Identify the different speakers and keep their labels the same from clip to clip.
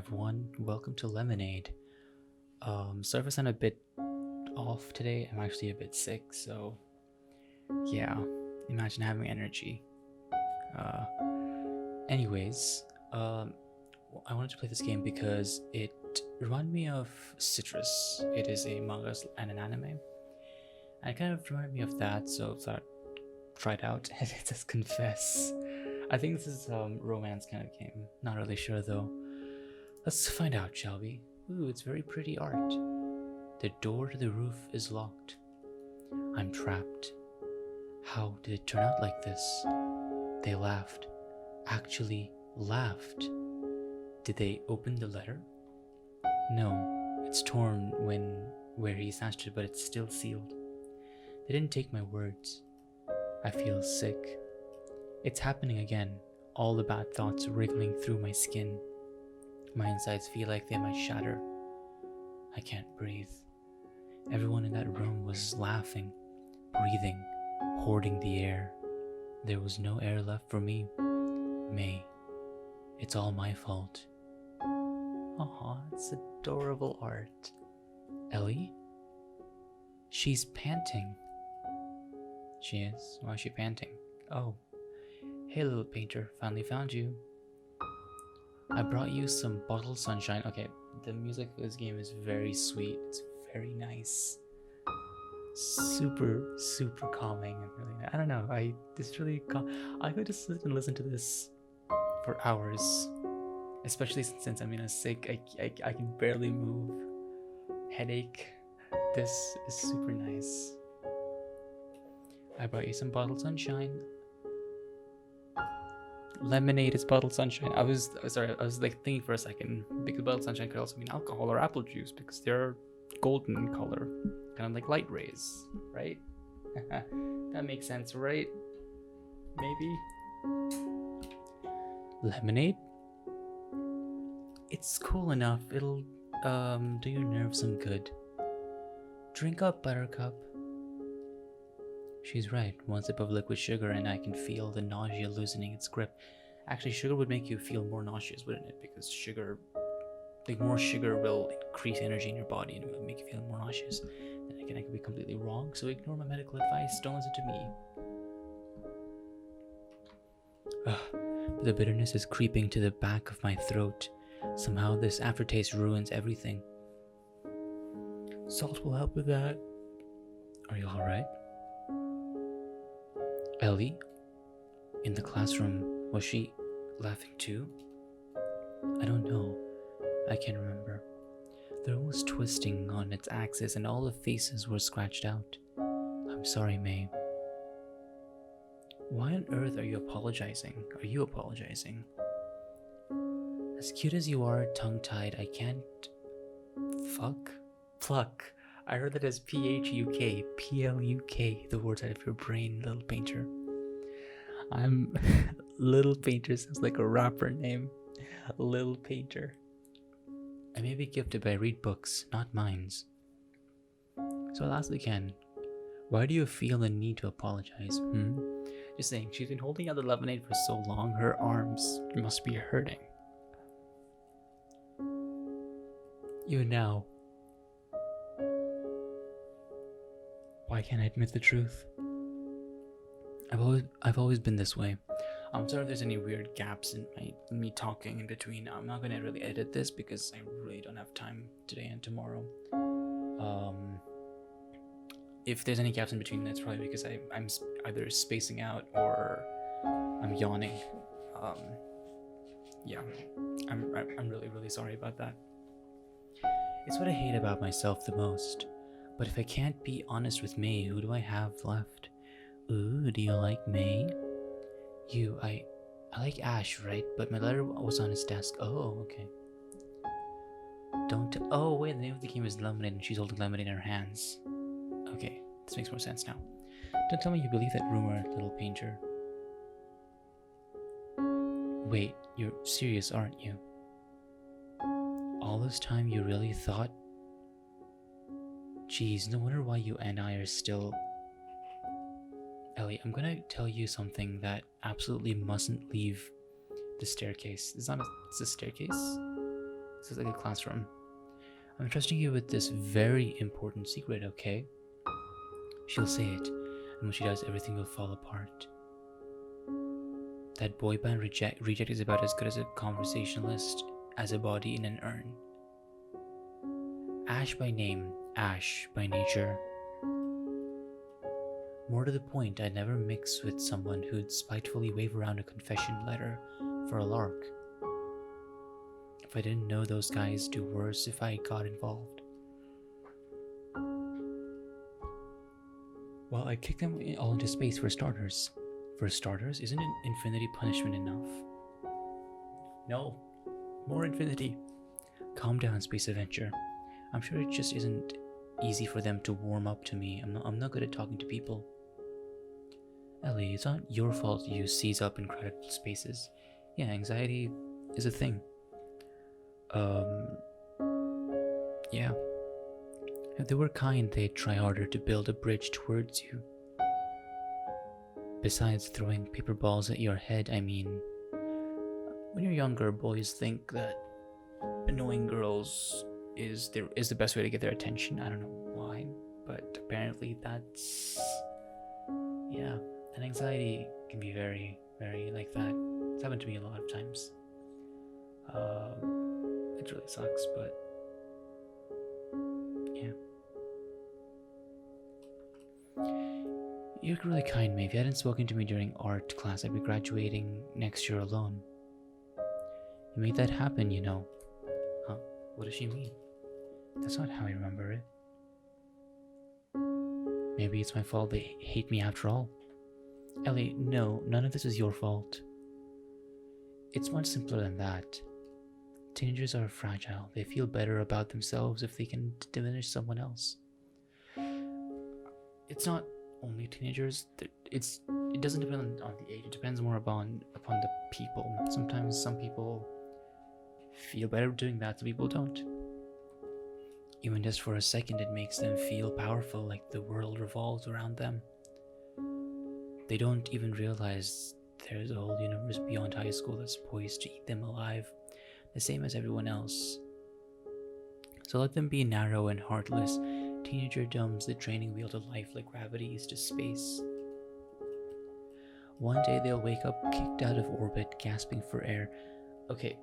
Speaker 1: everyone. Welcome to Lemonade. Sorry if I sound a bit off today. I'm actually a bit sick, so yeah. Imagine having energy. Uh, anyways, I wanted to play this game because it reminded me of Citrus. It is a manga and an anime, and it kind of reminded me of that. So I thought try it out. And it says confess. I think this is romance kind of game. Not really sure though. Let's find out, shall we? Ooh, it's very pretty art. The door to the roof is locked. I'm trapped. How did it turn out like this? They laughed. Actually laughed. Did they open the letter? No, it's torn where he snatched it, but it's still sealed. They didn't take my words. I feel sick. It's happening again. All the bad thoughts wriggling through my skin. My insides feel like they might shatter. I can't breathe. Everyone in that room was laughing, breathing, hoarding the air. There was no air left for me. May. It's all my fault. Aw, it's adorable art. Ellie? She's panting. She is? Why is she panting? Oh. Hey, little painter, finally found you. I brought you some bottled sunshine. Okay, the music of this game is very sweet. It's very nice. Super, super calming and really nice. I don't know. I could just sit and listen to this for hours. Especially since I'm sick. I can barely move. Headache. This is super nice. I brought you some bottled sunshine. Lemonade is bottled sunshine. I was like thinking for a second, because bottled sunshine could also mean alcohol or apple juice because they're golden in color, kind of like light rays, right? That makes sense, right? Maybe. Lemonade? It's cool enough. It'll do your nerves some good. Drink up, Buttercup. She's right. One sip of liquid sugar and I can feel the nausea loosening its grip. Actually, sugar would make you feel more nauseous, wouldn't it? Because more sugar will increase energy in your body and it will make you feel more nauseous. Then again, I could be completely wrong, so ignore my medical advice. Don't listen to me. But the bitterness is creeping to the back of my throat. Somehow this aftertaste ruins everything. Salt will help with that. Are you alright? Ellie? In the classroom, was she laughing too? I don't know. I can't remember. The room was twisting on its axis and all the faces were scratched out. I'm sorry, May. Why on earth are you apologizing? Are you apologizing? As cute as you are, tongue-tied, I can't... Pluck. I heard that as P-H-U-K, P-L-U-K, the words out of your brain, little painter. I'm... Little Painter sounds like a rapper name. Little Painter. I may be gifted, but I read books, not minds. So I'll ask again. Why do you feel the need to apologize? Just saying, she's been holding out the lemonade for so long, her arms must be hurting. You now. Why can't I admit the truth? I've always been this way. I'm sorry if there's any weird gaps in me talking in between. I'm not gonna really edit this because I really don't have time today and tomorrow. If there's any gaps in between, that's probably because I'm either spacing out or I'm yawning. Yeah, I'm really sorry about that. It's what I hate about myself the most. But if I can't be honest with May, who do I have left? Ooh, do you like May? I like Ash, right? But my letter was on his desk. Oh, okay. Oh, wait, the name of the game is Lemonade and she's holding lemonade in her hands. Okay, this makes more sense now. Don't tell me you believe that rumor, little painter. Wait, you're serious, aren't you? All this time you really thought? Jeez, no wonder why you and I are still... Ellie, I'm gonna tell you something that absolutely mustn't leave the staircase. It's a staircase? This is like a classroom. I'm trusting you with this very important secret, okay? She'll say it, and when she does, everything will fall apart. That boy band reject is about as good as a conversationalist as a body in an urn. Ash by name, Ash by nature. More to the point, I'd never mix with someone who'd spitefully wave around a confession letter for a lark. If I didn't know those guys, do worse if I got involved. Well, I kicked them all into space for starters. For starters, isn't an infinity punishment enough? No, more infinity. Calm down, Space Adventure. I'm sure it just isn't easy for them to warm up to me. I'm not good at talking to people. Ellie, it's not your fault you seize up in crowded spaces. Yeah, anxiety is a thing. Yeah. If they were kind, they'd try harder to build a bridge towards you. Besides throwing paper balls at your head, I mean, when you're younger, boys think that annoying girls is the best way to get their attention. I don't know why, but apparently that's, yeah, and anxiety can be very, very like that. It's happened to me a lot of times. It really sucks, but yeah. You're really kind, Maeve. If you hadn't spoken to me during art class, I'd be graduating next year alone. You made that happen, you know. Huh? What does she mean? That's not how I remember it. Maybe it's my fault they hate me after all. Ellie, no, none of this is your fault. It's much simpler than that. Teenagers are fragile. They feel better about themselves if they can diminish someone else. It's not only teenagers. It doesn't depend on the age. It depends more upon the people. Sometimes some people feel better doing that, some people don't. Even just for a second, it makes them feel powerful, like the world revolves around them. They don't even realize there's a whole universe beyond high school that's poised to eat them alive, the same as everyone else. So let them be narrow and heartless. Teenagerdom's the training wheel to life like gravity is to space. One day they'll wake up kicked out of orbit, gasping for air. Okay,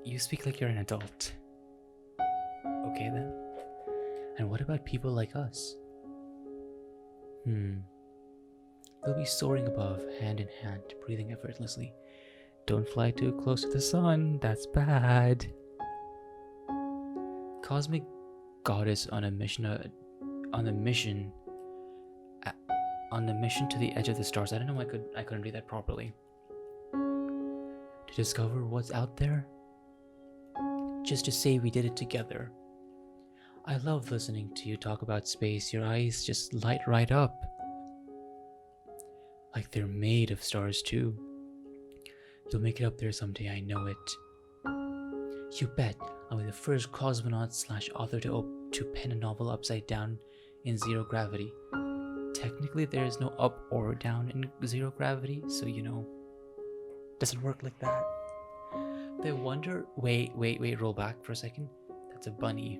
Speaker 1: you speak like you're an adult. Okay then. And what about people like us? They'll be soaring above, hand in hand, breathing effortlessly. Don't fly too close to the sun, that's bad. Cosmic goddess on a mission to the edge of the stars. I don't know, I couldn't read that properly. To discover what's out there? Just to say we did it together. I love listening to you talk about space. Your eyes just light right up. Like they're made of stars too. You'll make it up there someday, I know it. You bet. I'll be the first cosmonaut/author to pen a novel upside down in zero gravity. Technically, there is no up or down in zero gravity, so doesn't work like that. They wonder. Wait, roll back for a second. That's a bunny.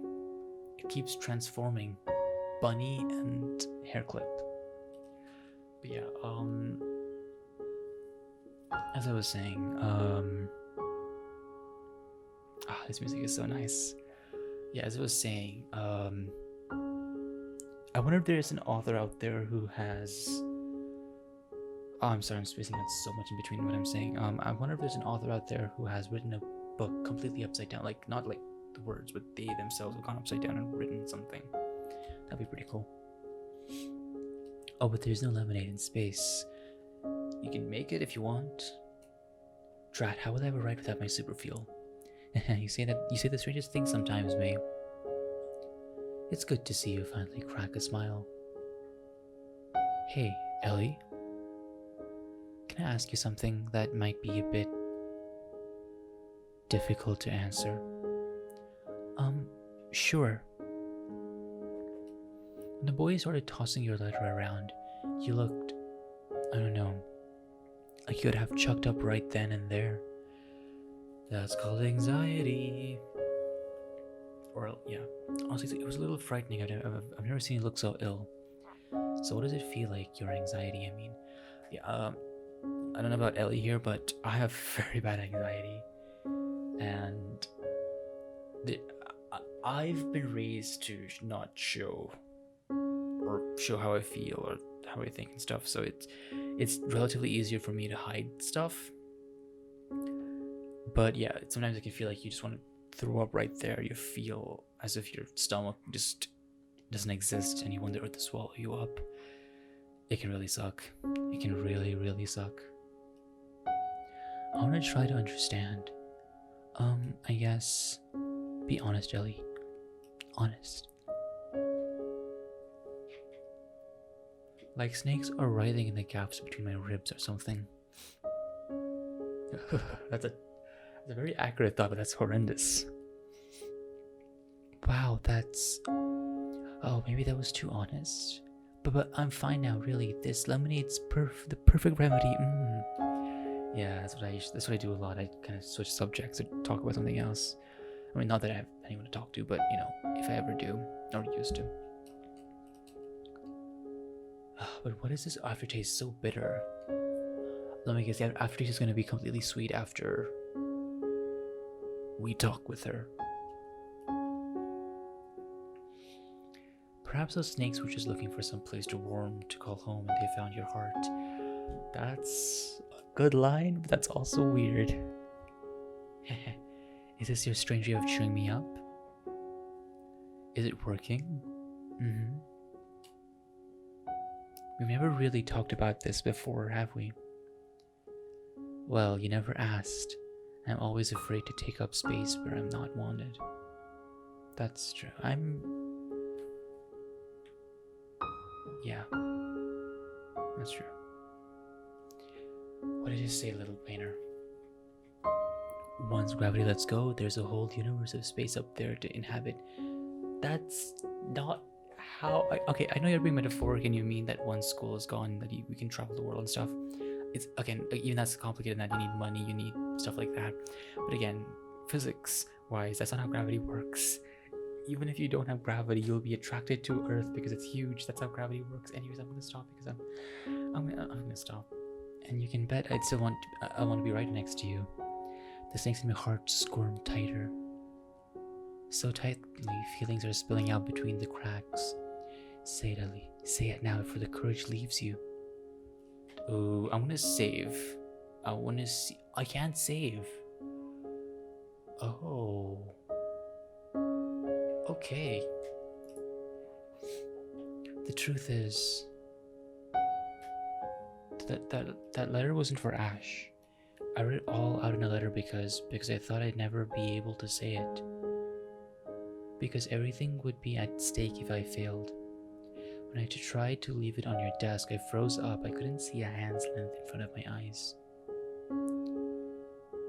Speaker 1: It keeps transforming. Bunny and hair clip. But yeah, as I was saying, this music is so nice. Yeah, as I was saying, I wonder if there is an author out there who has... Oh, I'm sorry, I'm spacing out so much in between what I'm saying. I wonder if there's an author out there who has written a book completely upside down. Like, not like the words, but they themselves have gone upside down and written something. That'd be pretty cool. Oh, but there's no lemonade in space. You can make it if you want. Drat, how will I ever write without my super fuel? You say the strangest things sometimes, May. It's good to see you finally crack a smile. Hey, Ellie. Can I ask you something that might be a bit difficult to answer? Sure. When the boy started tossing your letter around, you looked, I don't know, like you could have chucked up right then and there. That's called anxiety. Or, yeah. Honestly, it was a little frightening. I've never seen you look so ill. So, what does it feel like, your anxiety? I mean, yeah, I don't know about Ellie here, but I have very bad anxiety. And the, I've been raised to not show or show how I feel or how I think and stuff. So it's relatively easier for me to hide stuff. But yeah, sometimes it can feel like you just want to throw up right there. You feel as if your stomach just doesn't exist and you want the earth to swallow you up. It can really suck. It can really, really suck. I want to try to understand. I guess, be honest, Ellie. Honest. Like snakes are writhing in the gaps between my ribs or something. That's a very accurate thought, but that's horrendous. Wow, that's... Oh, maybe that was too honest. But I'm fine now, really. This lemonade's the perfect remedy. Yeah, that's what I do a lot. I kind of switch subjects or talk about something else. I mean, not that I have anyone to talk to, but you know, if I ever do, or used to. But what is this aftertaste so bitter? Let me guess, the aftertaste is going to be completely sweet after we talk with her. Perhaps those snakes were just looking for some place to warm to call home and they found your heart. That's a good line, but that's also weird. Is this your strange way of cheering me up? Is it working? We've never really talked about this before, have we? Well, you never asked. I'm always afraid to take up space where I'm not wanted. That's true. Yeah. That's true. What did you say, little painter? Once gravity lets go, there's a whole universe of space up there to inhabit. That's not how... Okay, I know you're being metaphoric and you mean that once school is gone, that we can travel the world and stuff. It's, again, even that's complicated that you need money, you need stuff like that. But again, physics-wise, that's not how gravity works. Even if you don't have gravity, you'll be attracted to Earth because it's huge. That's how gravity works. Anyways, I'm gonna stop because I'm gonna stop. And you can bet I want to be right next to you. The snakes in my heart squirm tighter. So tightly, feelings are spilling out between the cracks. Say it, Ellie. Say it now before the courage leaves you. Oh, I'm gonna save. I wanna see. I can't save. Oh. Okay. The truth is that letter wasn't for Ash. I wrote it all out in a letter because I thought I'd never be able to say it. Because everything would be at stake if I failed. When I tried to leave it on your desk, I froze up. I couldn't see a hand's length in front of my eyes.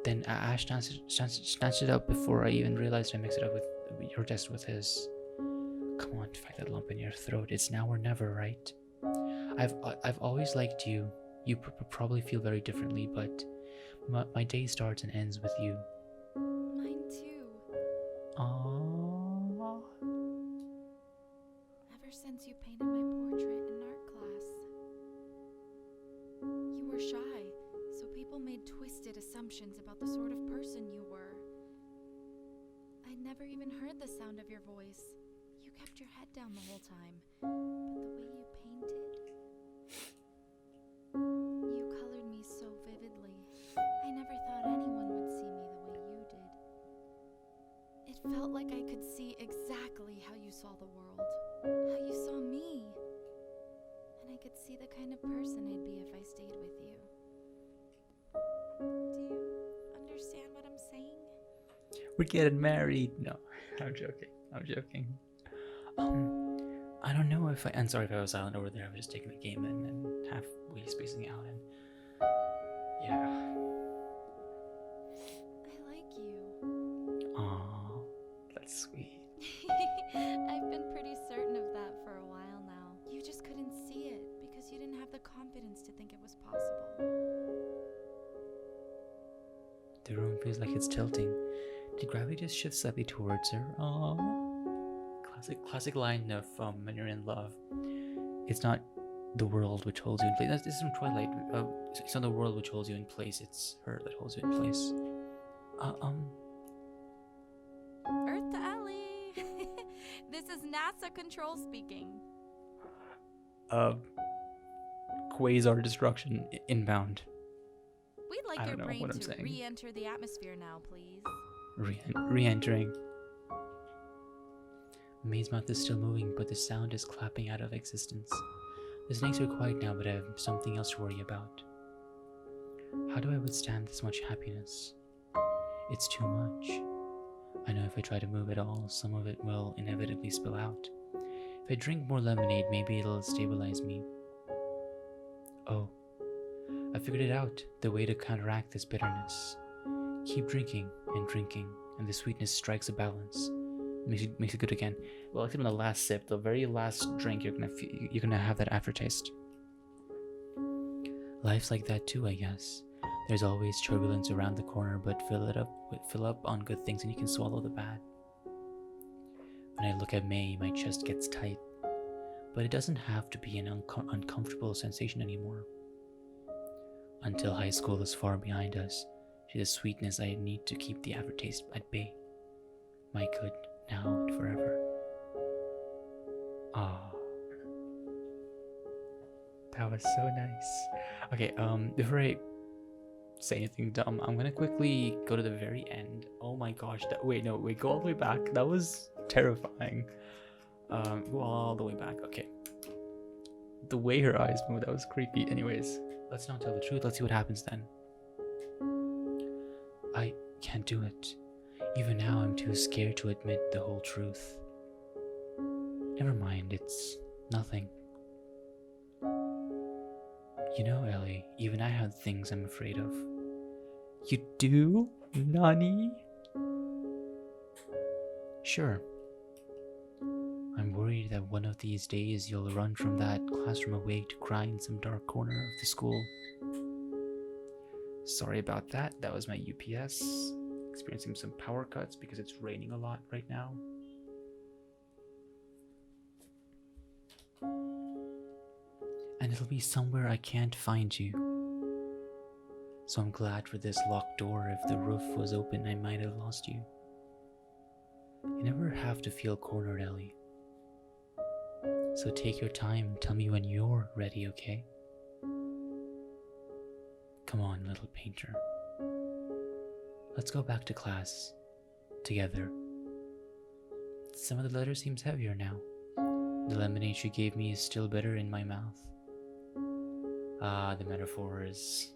Speaker 1: Then Ash snatched it up before I even realized I mixed it up with your desk with his. Come on, fight that lump in your throat. It's now or never, right? I've always liked you. You probably feel very differently, but my day starts and ends with you.
Speaker 2: Mine too.
Speaker 1: Aww.
Speaker 2: Ever since you painted my portrait in art class. You were shy, so people made twisted assumptions about the sort of person you were. I'd never even heard the sound of your voice. You kept your head down the whole time. But the way you painted... You colored me so vividly. I never thought anyone would see me the way you did. It felt like I could see exactly how you saw the world. How you saw me. And I could see the kind of person I'd be if I stayed with you. Do you understand what I'm saying?
Speaker 1: We're getting married. No, I'm joking. I don't know if I'm sorry if I was silent over there. I was just taking the game in and halfway spacing out and yeah.
Speaker 2: I like you.
Speaker 1: Aw, that's sweet.
Speaker 2: I've been pretty certain of that for a while now. You just couldn't see it because you didn't have the confidence to think it was possible.
Speaker 1: The room feels like it's tilting. Did gravity just shift slightly towards her? Aww. Classic line of when you're in love. It's not the world which holds you in place. This is from Twilight. It's not the world which holds you in place. It's her that holds you in place.
Speaker 2: Earth to Ellie. This is NASA Control speaking.
Speaker 1: Quasar destruction inbound.
Speaker 2: We'd
Speaker 1: I
Speaker 2: like your
Speaker 1: don't know
Speaker 2: brain
Speaker 1: what I'm
Speaker 2: to
Speaker 1: saying.
Speaker 2: re-enter the atmosphere now, please.
Speaker 1: Re-entering. May's mouth is still moving, but the sound is clapping out of existence. The snakes are quiet now, but I have something else to worry about. How do I withstand this much happiness? It's too much. I know if I try to move at all, some of it will inevitably spill out. If I drink more lemonade, maybe it'll stabilize me. Oh, I figured it out, the way to counteract this bitterness. Keep drinking, and the sweetness strikes a balance. Makes it good again. Well, except on the last sip, the very last drink, you're gonna have that aftertaste. Life's like that too, I guess. There's always turbulence around the corner, but fill up on good things and you can swallow the bad. When I look at May, my chest gets tight. But it doesn't have to be an uncomfortable sensation anymore. Until high school is far behind us, she's a sweetness I need to keep the aftertaste at bay. My good, now and forever. Ah, that was so nice. Okay, before I say anything dumb, I'm gonna quickly go to the very end. Oh my gosh, wait, go all the way back. That was terrifying. Go all the way back. Okay. The way her eyes moved, that was creepy. Anyways, let's not tell the truth. Let's see what happens then. I can't do it. Even now, I'm too scared to admit the whole truth. Never mind, it's nothing. You know, Ellie, even I have things I'm afraid of. You do? Nani? Sure. I'm worried that one of these days you'll run from that classroom away to cry in some dark corner of the school. Sorry about that. That was my UPS. Experiencing some power cuts because it's raining a lot right now. And it'll be somewhere I can't find you. So I'm glad for this locked door. If the roof was open, I might have lost you. You never have to feel cornered, Ellie. So take your time, tell me when you're ready, okay? Come on, little painter. Let's go back to class. Together. Some of the letter seems heavier now. The lemonade she gave me is still bitter in my mouth. Ah, the metaphors.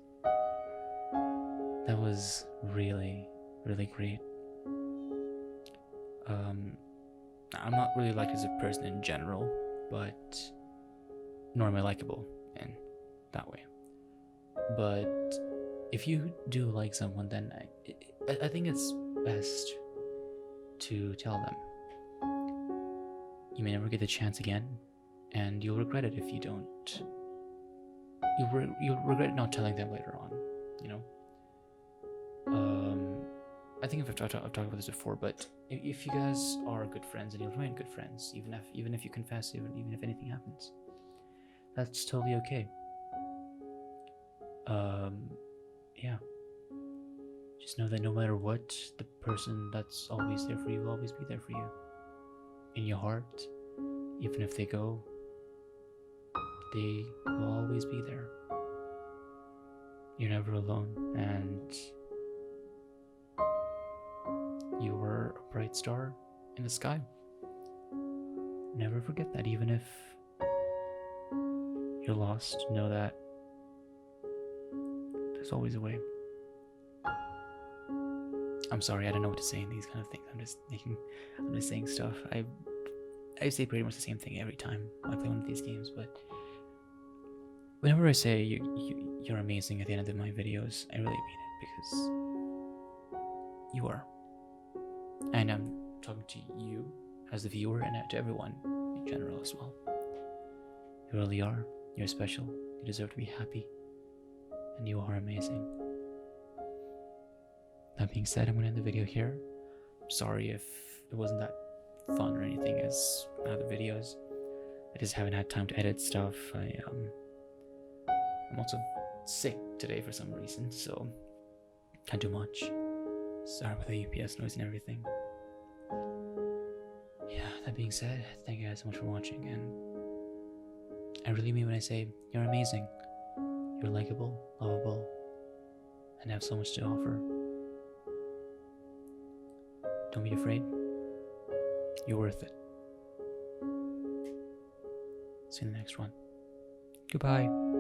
Speaker 1: That was really, really great. I'm not really liked as a person in general, but nor am I likable in that way. But if you do like someone, then I think it's best to tell them. You may never get the chance again, and you'll regret it if you don't. You'll regret not telling them later on, you know? I think I've talked about this before, but if you guys are good friends and you'll remain good friends, even if you confess, even if anything happens, that's totally okay. Yeah. Just know that no matter what, the person that's always there for you will always be there for you. In your heart, even if they go, they will always be there. You're never alone, and you were a bright star in the sky. Never forget that. Even if you're lost, know that there's always a way. I'm sorry, I don't know what to say in these kind of things. I'm just saying stuff. I say pretty much the same thing every time I play one of these games, but whenever I say you're amazing at the end of my videos, I really mean it, because you are. And I'm talking to you as the viewer and to everyone in general as well. You really are. You're special. You deserve to be happy. And you are amazing. That being said, I'm gonna end the video here. Sorry if it wasn't that fun or anything as other videos. I just haven't had time to edit stuff. I'm also sick today for some reason, so can't do much. Sorry about the UPS noise and everything. Yeah, that being said, thank you guys so much for watching, and I really mean when I say you're amazing. You're likable, lovable, and have so much to offer. Don't be afraid. You're worth it. See you in the next one. Goodbye.